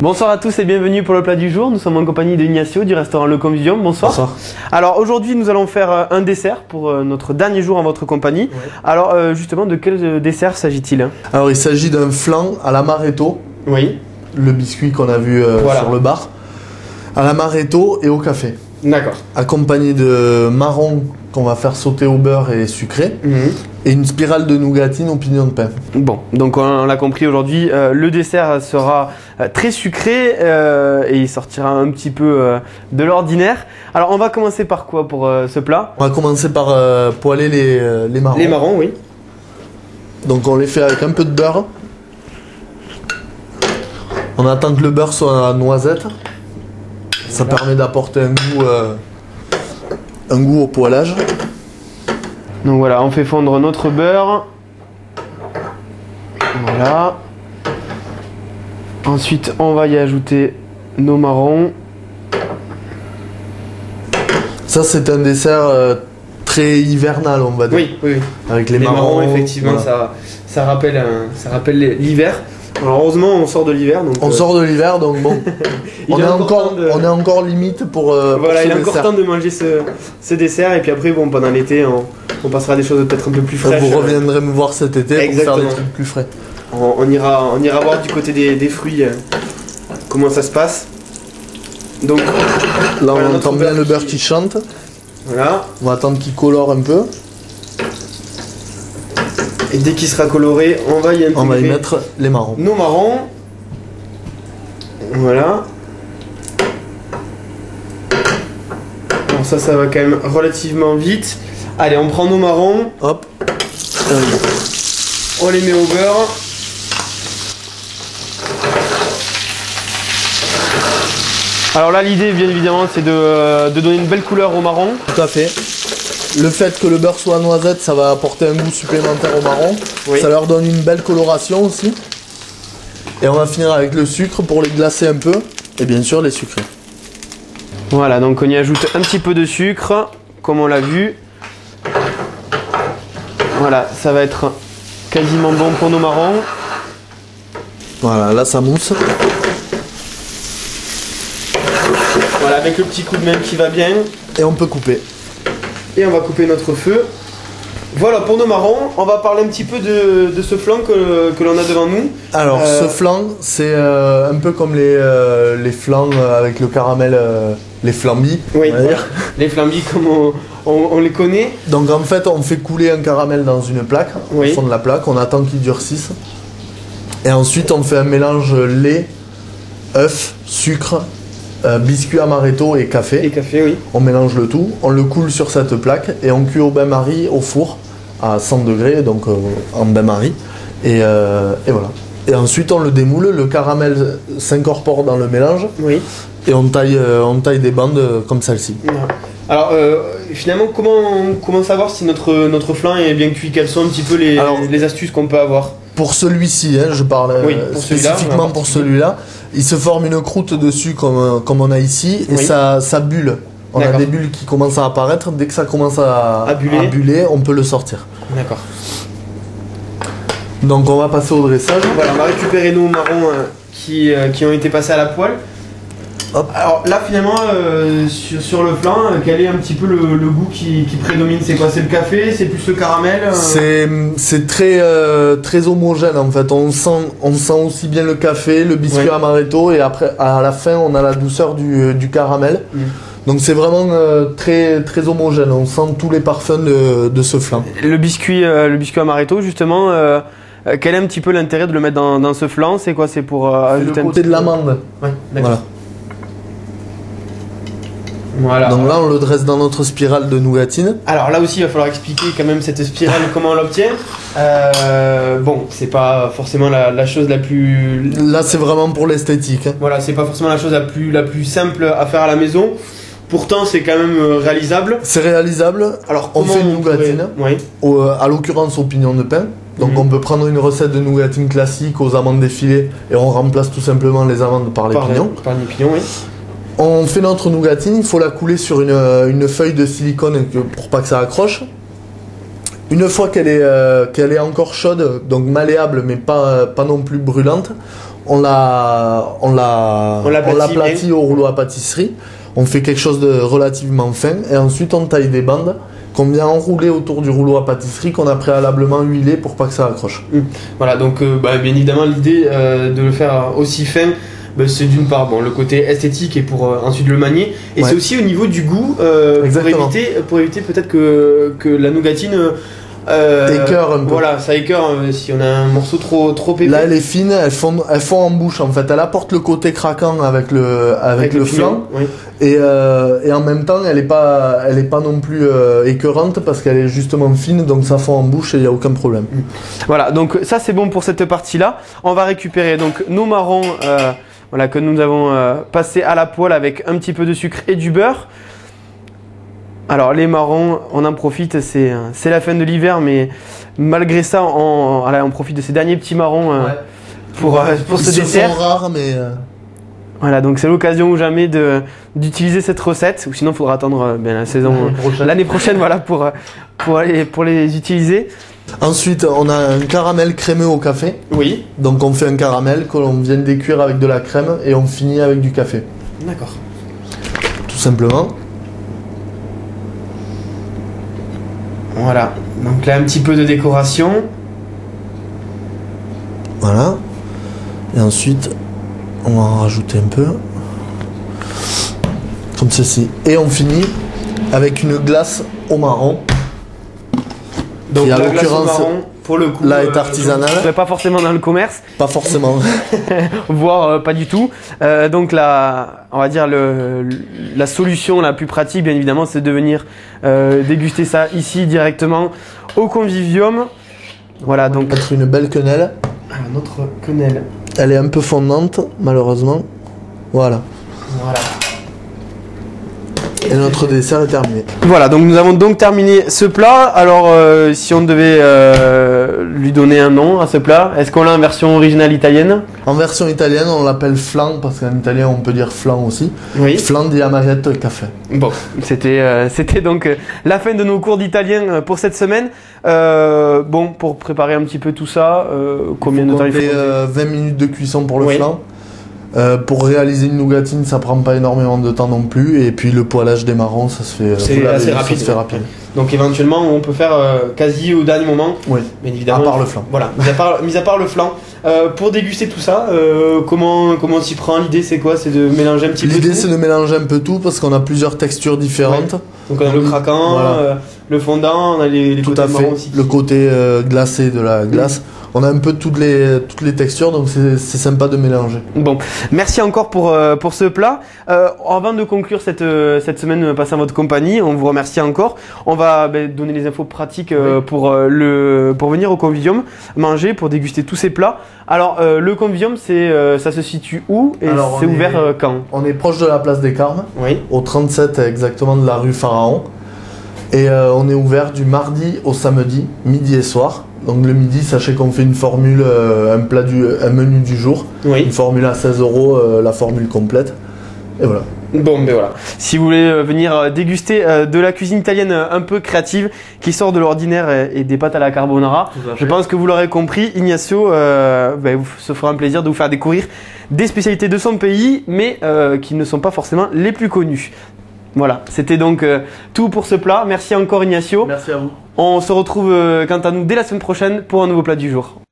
Bonsoir à tous et bienvenue pour le plat du jour. Nous sommes en compagnie d'Ignacio du restaurant Le Convivium. Bonsoir. Bonsoir. Alors aujourd'hui nous allons faire un dessert pour notre dernier jour en votre compagnie. Ouais. Alors justement de quel dessert s'agit-il? Alors il s'agit d'un flan à l'amaretto, Oui. le biscuit qu'on a vu Voilà. sur le bar, à l'amaretto et au café, D'accord. accompagné de marron qu'on va faire sauter au beurre et sucré, et une spirale de nougatine au pignon de pain. Bon, donc on l'a compris aujourd'hui, le dessert sera très sucré et il sortira un petit peu de l'ordinaire. Alors on va commencer par quoi pour ce plat? On va commencer par poêler les marrons. Les marrons, oui. Donc on les fait avec un peu de beurre. On attend que le beurre soit à noisette. Ça permet d'apporter un goût au poêlage. Donc voilà, on fait fondre notre beurre. Voilà. Ensuite, on va y ajouter nos marrons. Ça c'est un dessert très hivernal, on va dire. Oui, oui, oui. Avec les Les marrons, marrons, effectivement, voilà. ça rappelle l'hiver. Alors heureusement, on sort de l'hiver. Donc, On sort de l'hiver, donc bon. Il on, est est encore temps de- on est encore limite pour. voilà, pour il ce est encore dessert. temps de manger ce dessert. Et puis après, bon, pendant l'été, on passera à des choses peut-être un peu plus fraîches. Vous reviendrez me voir cet été pour Exactement. faire des trucs plus frais. On ira voir du côté des fruits comment ça se passe. Donc Là, voilà, on notre entend bien beurre le beurre qui chante. voilà. On va attendre qu'il colore un peu. Et dès qu'il sera coloré, on va y intégrer On va y mettre les marrons. nos marrons. Voilà. Bon, ça va quand même relativement vite. Allez, on prend nos marrons, Hop. on les met au beurre. Alors là, l'idée, bien évidemment, c'est de donner une belle couleur aux marrons. Tout à fait. Le fait que le beurre soit noisette, ça va apporter un goût supplémentaire aux marrons. Oui. Ça leur donne une belle coloration aussi. Et on va finir avec le sucre pour les glacer un peu. Et bien sûr, les sucrés. Voilà, donc on y ajoute un petit peu de sucre, comme on l'a vu. Voilà, ça va être quasiment bon pour nos marrons. Voilà, là ça mousse. Voilà, avec le petit coup de main qui va bien. Et on peut couper. Et on va couper notre feu. Voilà pour nos marrons. On va parler un petit peu de ce flan que l'on a devant nous. Alors, ce flan, c'est un peu comme les flans avec le caramel, les flambis, Oui, on va dire. les flambis comme on les connaît. Donc en fait, on fait couler un caramel dans une plaque, Oui. au fond de la plaque, on attend qu'il durcisse. Et ensuite, on fait un mélange lait, œuf, sucre, biscuit amaretto et café. Et café, oui. On mélange le tout, on le coule sur cette plaque et on cuit au bain-marie au four à 100 degrés, donc en bain-marie. Et voilà. Et ensuite, on le démoule, le caramel s'incorpore dans le mélange Oui. et on taille des bandes comme celle-ci. Voilà. Alors finalement, comment savoir si notre flan est bien cuit? Quelles sont un petit peu les astuces qu'on peut avoir? Pour celui-ci, hein, je parle Oui, pour celui-là, spécifiquement pour celui-là, il se forme une croûte dessus comme on a ici et Oui. ça bulle. On a D'accord. des bulles qui commencent à apparaître. Dès que ça commence à buller, on peut le sortir. D'accord. Donc on va passer au dressage. Voilà, on va récupérer nos marrons qui ont été passés à la poêle. Hop. Alors là finalement sur le flan, quel est un petit peu le goût qui prédomine? C'est quoi? C'est le café? C'est plus le caramel? C'est très homogène en fait. On sent aussi bien le café, le biscuit Ouais. amaretto et après à la fin on a la douceur du caramel. Mm. Donc c'est vraiment très homogène. On sent tous les parfums de ce flan. Le biscuit amaretto justement, quel est un petit peu l'intérêt de le mettre dans ce flan? C'est quoi? C'est pour ajouter Le un côté petit de l'amande. Ouais, d'accord. Voilà. Voilà. Donc là on le dresse dans notre spirale de nougatine. Alors là aussi, il va falloir expliquer quand même cette spirale, comment on l'obtient. Bon, c'est pas forcément la chose la plus... Là c'est vraiment pour l'esthétique. Hein. Voilà, c'est pas forcément la chose la plus simple à faire à la maison. Pourtant, c'est quand même réalisable. C'est réalisable. Alors, On comment fait une nougatine. Oui. À l'occurrence au pignon de pain. Donc Mhm. on peut prendre une recette de nougatine classique aux amandes défilées et on remplace tout simplement les amandes par les pignons. Par les pignons, oui. On fait notre nougatine, il faut la couler sur une feuille de silicone pour pas que ça accroche. Une fois qu'elle est encore chaude, donc malléable mais pas non plus brûlante, on l'aplatit au rouleau à pâtisserie. On fait quelque chose de relativement fin et ensuite on taille des bandes qu'on vient enrouler autour du rouleau à pâtisserie qu'on a préalablement huilé pour pas que ça accroche. Voilà, donc bien évidemment l'idée de le faire aussi fin, c'est d'une part le côté esthétique et pour ensuite le manier, et c'est aussi au niveau du goût pour éviter peut-être que la nougatine écœure un peu. Voilà, ça écœure si on a un morceau trop épais. Là elle est fine, elle fond en bouche en fait. Elle apporte le côté craquant avec le flan. Oui. Et en même temps elle est pas non plus écœurante parce qu'elle est justement fine, donc ça fond en bouche et il n'y a aucun problème. Voilà, donc ça c'est bon pour cette partie là. On va récupérer donc nos marrons que nous avons passés à la poêle avec un petit peu de sucre et du beurre. Alors les marrons, on en profite, c'est la fin de l'hiver, mais malgré ça, on profite de ces derniers petits marrons pour ce dessert. Ils sont rares, mais... Voilà, donc c'est l'occasion ou jamais d'utiliser cette recette, ou sinon il faudra attendre la saison l'année prochaine pour les utiliser. Ensuite, on a un caramel crémeux au café. Oui. Donc on fait un caramel que l'on vient décuire avec de la crème et on finit avec du café. D'accord. Tout simplement. Voilà, donc là un petit peu de décoration. Voilà. Et ensuite, on va en rajouter un peu. Comme ceci. Et on finit avec une glace au marron. Donc la glace au marron, pour le coup, là est artisanale. Pas forcément dans le commerce. Pas forcément. Voire pas du tout. Donc on va dire la solution la plus pratique, bien évidemment, c'est de venir déguster ça ici directement au Convivium. Voilà, donc mettre une belle quenelle. Alors, notre quenelle. Elle est un peu fondante, malheureusement. Voilà. Et notre dessert est terminé. Voilà, donc nous avons donc terminé ce plat. Alors, si on devait lui donner un nom à ce plat, est-ce qu'on l'a en version originale italienne? En version italienne, on l'appelle flan, parce qu'en italien, on peut dire flan aussi. Oui. Flan di amaretto e caffè. Bon, c'était donc la fin de nos cours d'italien pour cette semaine. Pour préparer un petit peu tout ça, combien de temps il faut 20 minutes de cuisson pour le flan. Pour réaliser une nougatine, ça prend pas énormément de temps non plus, et puis le poêlage des marrons, ça se fait assez rapide. Ça se fait rapide. Donc éventuellement, on peut faire quasi au dernier moment. Oui. Bien évidemment. À part le flan. Voilà. Mis à part le flan. Pour déguster tout ça, comment on s'y prend? L'idée c'est quoi? C'est de mélanger un petit peu. L'idée c'est de mélanger un peu tout parce qu'on a plusieurs textures différentes. Ouais. Donc on a le craquant, le fondant, on a les tout côtés à fait. marrons aussi. Le côté glacé de la glace. On a un peu toutes les textures, donc c'est sympa de mélanger. Bon, merci encore pour ce plat. Avant de conclure cette semaine passée en votre compagnie, on vous remercie encore. On va donner les infos pratiques pour venir au Convivium manger, pour déguster tous ces plats. Alors le Convivium, ça se situe où et c'est ouvert quand? On est proche de la place des Carmes, au 37 exactement de la rue Pharaon. Et on est ouvert du mardi au samedi, midi et soir. Donc le midi, sachez qu'on fait une formule, un menu du jour, une formule à 16 €, la formule complète. Et voilà. Bon, voilà. Si vous voulez venir déguster de la cuisine italienne un peu créative, qui sort de l'ordinaire et des pâtes à la carbonara, je pense que vous l'aurez compris, Ignacio se fera un plaisir de vous faire découvrir des spécialités de son pays, mais qui ne sont pas forcément les plus connues. Voilà, c'était donc tout pour ce plat. Merci encore Ignacio. Merci à vous. On se retrouve quant à nous dès la semaine prochaine pour un nouveau plat du jour.